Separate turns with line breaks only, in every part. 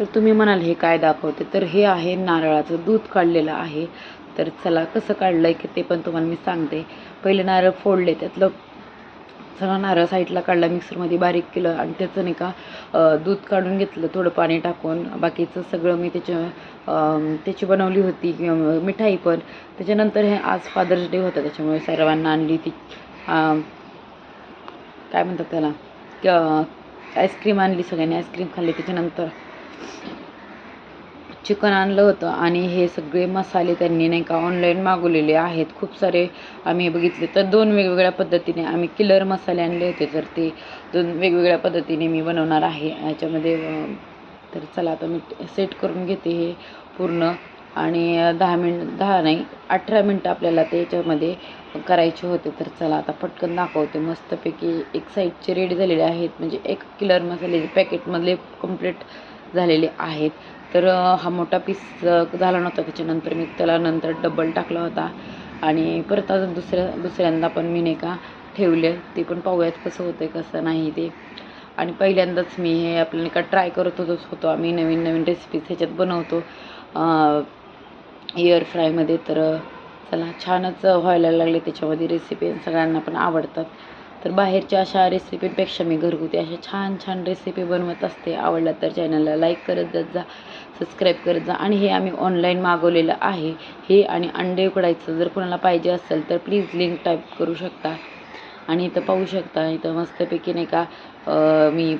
तर तुम्ही म्हणाल हे काय दाखवते, तर हे आहे नारळाचं दूध काढलेलं आहे. तर चला कसं काढलं आहे की ते पण तुम्हाला मी सांगते. पहिले नारळ फोडले, त्यातलं सगळा नारळ साईडला काढला, मिक्सरमध्ये बारीक केलं आणि त्याचं नाही का दूध काढून घेतलं थोडं पाणी टाकून. बाकीचं सगळं मी त्याची बनवली होती मिठाई पण. त्याच्यानंतर हे आज फादर्स डे होता, त्याच्यामुळे सर्वांना आणली ती काय म्हणतात त्याला आईस्क्रीम आणली, सगळ्यांनी आईस्क्रीम खाल्ली. त्याच्यानंतर चिकन आणलं होतं आणि हे सगळे मसाले त्यांनी नाही का ऑनलाईन मागवलेले आहेत खूप सारे. आम्ही बघितले तर 2 वेगवेगळ्या पद्धतीने आम्ही किलर मसाले आणले होते, तर ते 2 वेगवेगळ्या पद्धतीने मी बनवणार आहे याच्यामध्ये. तर चला आता मी सेट करून घेते हे पूर्ण. आणि 10 नाही 18 मिनटं आपल्याला ते याच्यामध्ये करायचे होते. तर चला आता पटकन दाखवते. मस्तपैकी एक साईडचे रेडी झालेले आहेत, म्हणजे एक किलर मसाले पॅकेटमधले कंप्लीट झालेले आहेत. तर हा मोठा पीस झाला नव्हता, त्याच्यानंतर मी त्याला नंतर डबल टाकला होता आणि परत अजून दुसऱ्यांदा पण मी नाही का ठेवले. ते पण पाहूयात कसं होतं कसं नाही ते. आणि पहिल्यांदाच मी हे आपलं नाही का ट्राय करत होतो आम्ही नवीन नवीन रेसिपीज ह्याच्यात बनवतो एअर फ्रायमध्ये. तर चला छानच व्हायला लागले त्याच्यामध्ये रेसिपी, सगळ्यांना पण आवडतात. तर बाहेरच्या अशा रेसिपीपेक्षा मी घरगुती अशा छान छान रेसिपी बनवत असते. आवडला तर चॅनलला लाईक करत जात जा, सबस्क्राईब करत जा. आणि हे आम्ही ऑनलाईन मागवलेलं आहे हे. आणि अंडे उकडायचं जर कोणाला पाहिजे असेल तर प्लीज लिंक टाईप करू शकता. आणि इथं पाहू शकता, इथं मस्तपैकी नाही का मी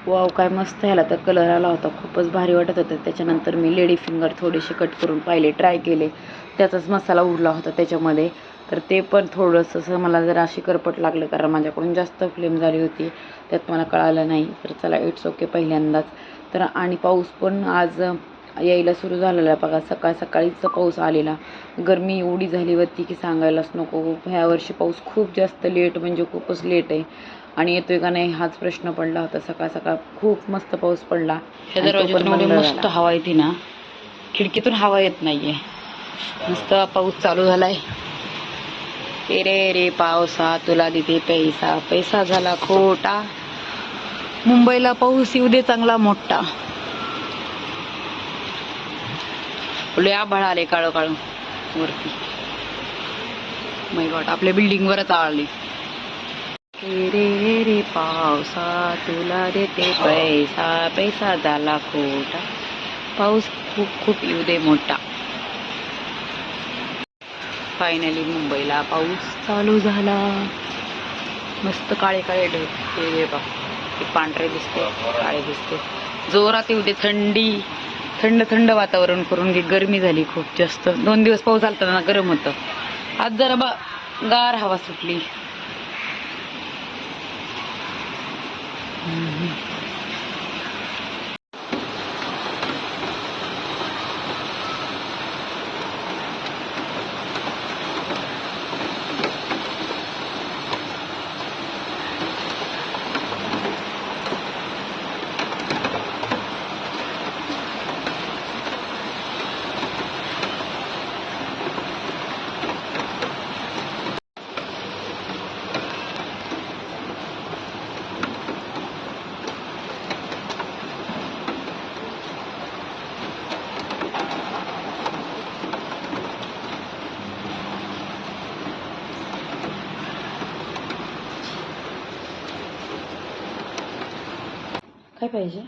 वाव काय मस्त ह्याला तर कलर आला होता, खूपच भारी वाटत होतं. त्याच्यानंतर मी लेडी फिंगर थोडेसे कट करून पाहिले, ट्राय केले, त्याचाच मसाला उरला होता त्याच्यामध्ये. तर ते पण थोडंसं मला जरा अशी करपट लागलं, कारण माझ्याकडून जास्त फ्लेम झाली होती, त्यात मला कळालं नाही. तर चला इट्स ओके पहिल्यांदाच. तर आणि पाऊस पण आज यायला सुरू झालेला आहे बघा, सकाळीच पाऊस आलेला. गरमी एवढी झाली होती की सांगायलाच नको. ह्या वर्षी पाऊस खूप जास्त लेट, म्हणजे खूपच लेट आहे. आणि येतोय का नाही हाच प्रश्न पडला होता. सकाळ खूप मस्त पाऊस पडला. मस्त हवा येते ना, खिडकीतून हवा येत नाहीये, मस्त पाऊस चालू झालाय. रे पावसा तुला देते पैसा, पैसा झाला खोटा, मुंबईला पाऊस येऊ दे चांगला मोठा. लय आभाळ आले काळं काळं वरती. माय गॉड, आपल्या बिल्डिंग वरच आळली. रे पावसा तुला देते पैसा, पैसा झाला खोटा, पाऊस खूप येऊ दे मोठा. फायनली मुंबईला पाऊस चालू झाला. मस्त काळे ढग, हे बघ, ते पांढरे दिसते, काळे दिसते. जोरात येऊ दे थंड वातावरण करून घे. गरमी झाली खूप जास्त. 2 दिवस पाऊस आलता ना, गरम होतं. आज जरा गार हवा सुटली. काय पाहिजे?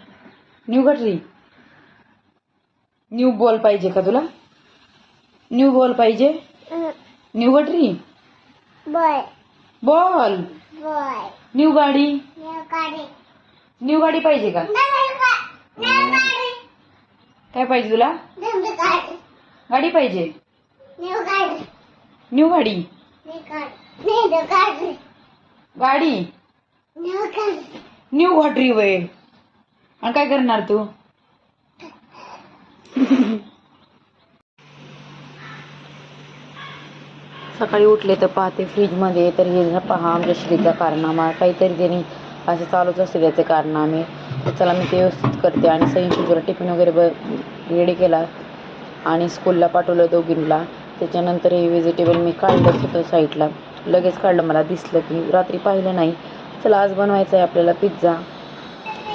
न्यू गटरी, न्यू बॉल पाहिजे का तुला? न्यू बॉल पाहिजे? न्यू गटरी, बॉल, न्यू गाडी, न्यू गाडी पाहिजे का? काय पाहिजे तुला? गाडी पाहिजे? न्यू गाडी, गाडी, न्यू गटरी वय. आणि काय करणार तू? सकाळी उठले तर पाहते फ्रीजमध्ये, तर हे पहा आमच्या श्रीचा कारनामा, काहीतरी त्यांनी असं चालूच असते त्याचे कारनामे. तर चला मी ते व्यवस्थित करते. आणि सईंशी टिफिन वगैरे रेडी केला आणि स्कूलला पाठवलं दोघींना. त्याच्यानंतर हे व्हेजिटेबल मी काढलंच होतं साईडला, लगेच काढलं, मला दिसलं की रात्री पाहिलं नाही. चला आज बनवायचं आहे आपल्याला पिझ्झा.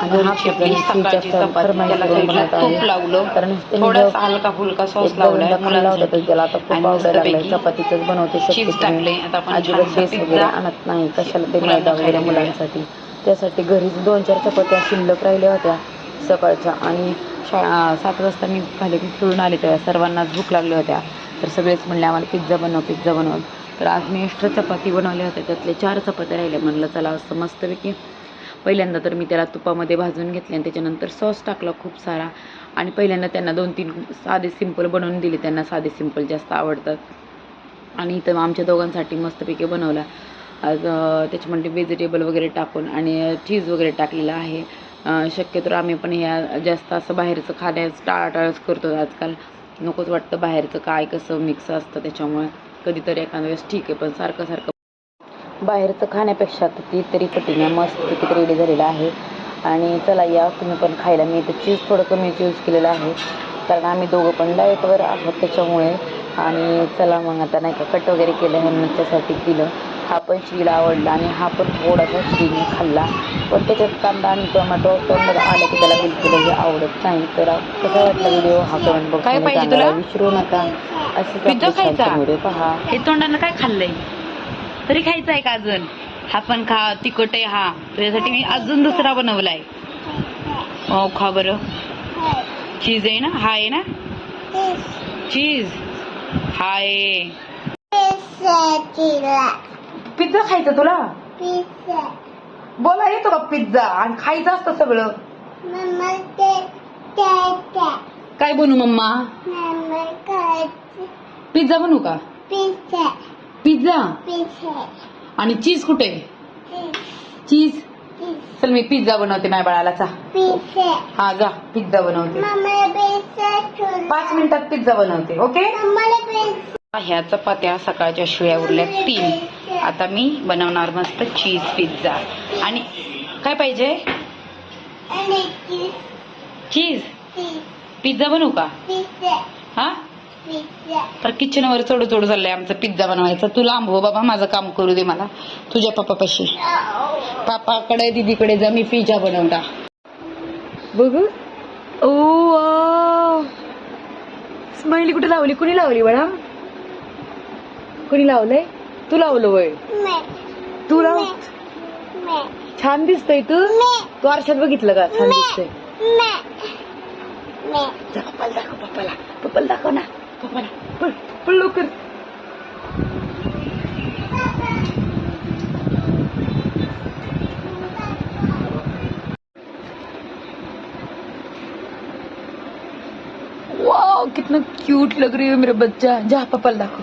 आणि हा
आपली सकाळची चपाती त्याला साईडला तूप लावलं,
कारण
थोडासा हलका फुलका सॉस लावलाय मुलांसाठी
त्याला आता खूप
आणि
आवडायला लागलाय.
मस्तपैकी
चपातीच बनवते
चीज
शक्यतो
टाकले.
मी
आता आपण
अजिबात
छानसा
बेस वगैरे
पिझ्झा
आणत नाही, कशाला ते
मुलांना
मैदा वगैरे
खायला देऊया.
मुलांसाठी. त्यासाठी घरीच 2-4 चपात्या शिल्लक राहिल्या होत्या सकाळच्या आणि 7 वाजता मी खेळून आले तेव्हा सर्वांनाच भूक लागल्या होत्या. तर सगळेच म्हणले आम्हाला पिझ्झा बनव. तर आज मी एक्स्ट्रा चपाती बनवल्या होत्या, त्यातले 4 चपात्या राहिल्या. म्हणलं चला असं मस्तपैकी पहिल्यांदा तर मी त्याला तुपामध्ये भाजून घेतले आणि त्याच्यानंतर सॉस टाकला खूप सारा आणि पहिल्यांदा त्यांना 2-3 साधे सिंपल बनवून दिले. त्यांना साधे सिंपल जास्त आवडतात आणि इथं आमच्या दोघांसाठी मस्तपैकी बनवला. आज त्याच्यामध्ये व्हेजिटेबल वगैरे टाकून आणि चीज वगैरे टाकलेलं आहे. शक्यतो आम्ही पण ह्या जास्त असं बाहेरचं खाण्यास टाळाटाळच करतो आजकाल. नकोच वाटतं बाहेरचं काय कसं मिक्स असतं, त्याच्यामुळे कधीतरी एखाद्या वेळेस ठीक आहे, पण सारखं बाहेरचं खाण्यापेक्षा कितीतरी पटीने मस्त तिकीट रेडी झालेलं आहे. आणि चला या तुम्ही पण खायला. मी इथं चीज थोडं कमी यूज केलेलं आहे कारण आम्ही दोघं पण डाएटवर आहोत त्याच्यामुळे. आणि चला मग आता नाही का कट वगैरे केलं ह्यांच्यासाठी दिलं. हा पण श्रीला आवडला आणि हा पण थोडासा श्रीने खाल्ला, पण त्याच्यात कांदा आणि टोमॅटो तोंडात आलं की त्याला बिलकुलही आवडत नाही. तर कसं वाटलं व्हिडिओ हा कमेंट बॉक्समध्ये सांगायला विसरू नका. असंच
पिझ्झा
आपले छान
खायचा
छान व्हिडिओ पहा.
हे तोंडानं काय खाल्लंय तरी खायचा आहे का अजून? हा पण खा, तिखट आहे हा. त्यासाठी मी अजून दुसरा बनवलाय. खा बरं. चीज आहे ना, हा आहे ना चीज, हा आहे. पिझ्झा खायचा तुला? बोला येतो का पिझ्झा? आणि खायचं असतं सगळं. काय बनवू मम्मा? पिझ्झा बनवू का? पिझ्झा आणि चीज कुठे? चीज. चल मी पिझ्झा बनवते माझ्या बाळाला. चा हा जा पिझ्झा बनवते. 5 मिनिटात पिझ्झा बनवते. ओके. ह्या चपात्या सकाळच्या शिळ्या उरल्या 3. आता मी बनवणार मस्त चीज पिझ्झा. आणि काय पाहिजे? चीज पिझ्झा बनवू का? हा तर किचनवर चढू चाललंय आमचं पिझ्झा बनवायचा. तू लांब हो बाबा, माझं काम करू दे मला. तुझ्या पप्पापाशी, पापाकडे दीदीकडे जा, मी पिझ्झा बनवता. बघू. ओ स्माइली कुठे लावली? कुणी लावली बाळा? कुणी लावलंय? तू लावलं वय? तू लाव. छान दिसतंय. तू आरशात बघितलं का? छान दिसतंय. पप्पाला दाखव. पप्पाला दाखव ना. पप्पाला पळ लवकर. वाह कितना क्यूट लग रही है मेरा बच्चा. जा पप्पाला दाखव.